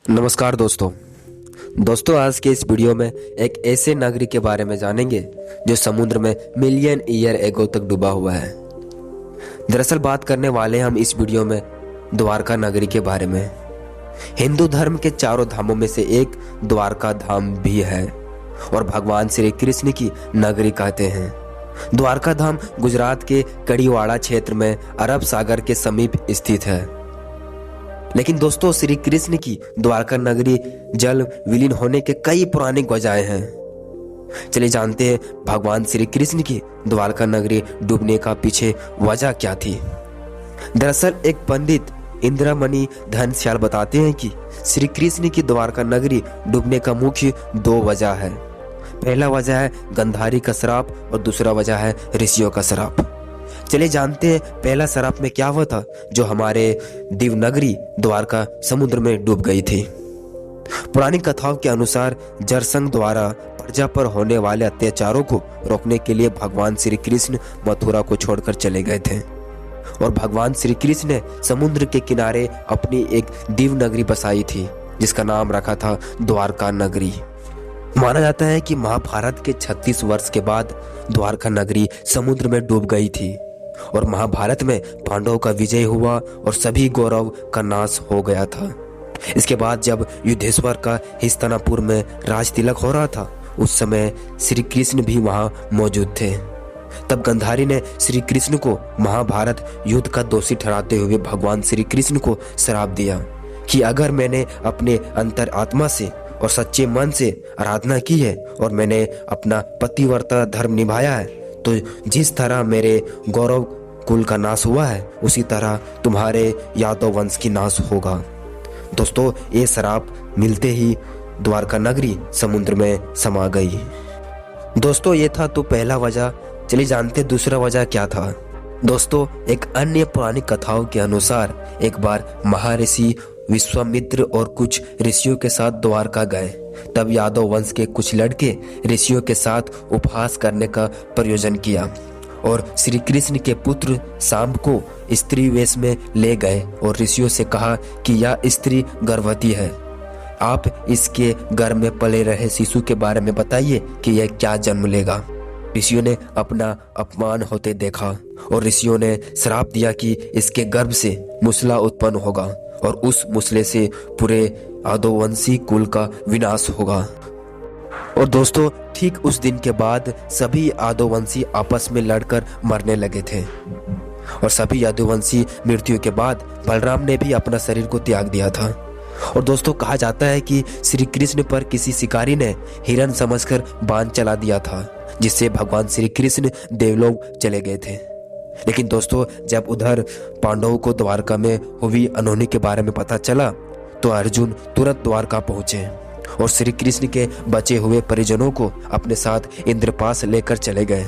नमस्कार दोस्तों आज के इस वीडियो में एक ऐसे नगरी के बारे में जानेंगे जो समुद्र में मिलियन ईयर एगो तक डूबा हुआ है। दरअसल बात करने वाले हम इस वीडियो में द्वारका नगरी के बारे में। हिंदू धर्म के चारों धामों में से एक द्वारका धाम भी है और भगवान श्री कृष्ण की नगरी कहते हैं। द्वारका धाम गुजरात के कड़ीवाड़ा क्षेत्र में अरब सागर के समीप स्थित है। लेकिन दोस्तों श्री कृष्ण की द्वारका नगरी जल विलीन होने के कई पौराणिक वजहें हैं। चलिए जानते हैं भगवान श्री कृष्ण की द्वारका नगरी डूबने का पीछे वजह क्या थी। दरअसल एक पंडित इंद्रमणि धनश्याल बताते हैं कि श्री कृष्ण की द्वारका नगरी डूबने का मुख्य दो वजह है। पहला वजह है गंधारी का श्राप और दूसरा वजह है ऋषियों का श्राप। चलिए जानते हैं पहला श्राप में क्या हुआ था जो हमारे दिवनगरी द्वारका समुद्र में डूब गई थी। पुरानी कथाओं के अनुसार जरसंघ द्वारा प्रजा पर होने वाले अत्याचारों को रोकने के लिए भगवान श्री कृष्ण मथुरा को छोड़कर चले गए थे और भगवान श्री कृष्ण ने समुद्र के किनारे अपनी एक दिवनगरी बसाई थी जिसका नाम रखा था द्वारका नगरी। माना जाता है कि महाभारत के 36 वर्ष के बाद द्वारका नगरी समुद्र में डूब गई थी और महाभारत में पांडवों का विजय हुआ और सभी गौरव का नाश हो गया था। इसके बाद जब युद्धेश्वर का हस्तिनापुर में राज तिलक हो रहा था उस समय श्री कृष्ण भी वहां मौजूद थे। तब गंधारी ने श्री कृष्ण को महाभारत युद्ध का दोषी ठहराते हुए भगवान श्री कृष्ण को श्राप दिया कि अगर मैंने अपने अंतर आत्मा से और सच्चे मन से आराधना की है और मैंने अपना पतिव्रता धर्म निभाया है तो जिस तरह मेरे गौरव कुल का नाश हुआ है उसी तरह तुम्हारे यादव वंश की नाश होगा। दोस्तों ये श्राप मिलते ही द्वारका नगरी समुद्र में समा गई। दोस्तों ये था तो पहला वजह। चलिए जानते दूसरा वजह क्या था। दोस्तों एक अन्य पुरानी कथाओं के अनुसार एक बार महर्षि विश्वामित्र और कुछ ऋषियों के साथ द्वारका गए। तब यादव वंश के कुछ लड़के ऋषियों के साथ उपहास करने का प्रयोजन किया और श्री कृष्ण के पुत्र सांब को स्त्री वेश में ले गए और ऋषियों से कहा कि यह स्त्री गर्भवती है, आप इसके गर्भ में पले रहे शिशु के बारे में बताइए कि यह क्या जन्म लेगा। ऋषियों ने अपना अपमान होते देखा और ऋषियों ने श्राप दिया कि इसके गर्भ से मूसला उत्पन्न होगा और उस मूसले से पूरे यादववंशी कुल का विनाश होगा। और दोस्तों ठीक उस दिन के बाद सभी यादववंशी आपस में लड़कर मरने लगे थे और सभी यादववंशी मृत्यु के बाद बलराम ने भी अपना शरीर को त्याग दिया था। और दोस्तों कहा जाता है कि श्री कृष्ण पर किसी शिकारी ने हिरण समझकर बाण चला दिया था जिससे भगवान श्री कृष्ण देवलोक चले गए थे। लेकिन दोस्तों जब उधर पांडवों को द्वारका में हुई अनहोनी के बारे में पता चला तो अर्जुन तुरंत द्वारका पहुंचे और श्री कृष्ण के बचे हुए परिजनों को अपने साथ इंद्रपास लेकर चले गए।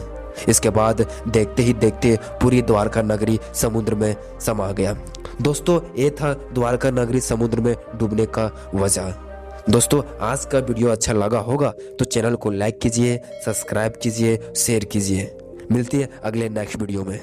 इसके बाद देखते ही देखते पूरी द्वारका नगरी समुद्र में समा गया। दोस्तों ये था द्वारका नगरी समुद्र में डूबने का वजह। दोस्तों आज का वीडियो अच्छा लगा होगा तो चैनल को लाइक कीजिए, सब्सक्राइब कीजिए, शेयर कीजिए। मिलती है अगले नेक्स्ट वीडियो में।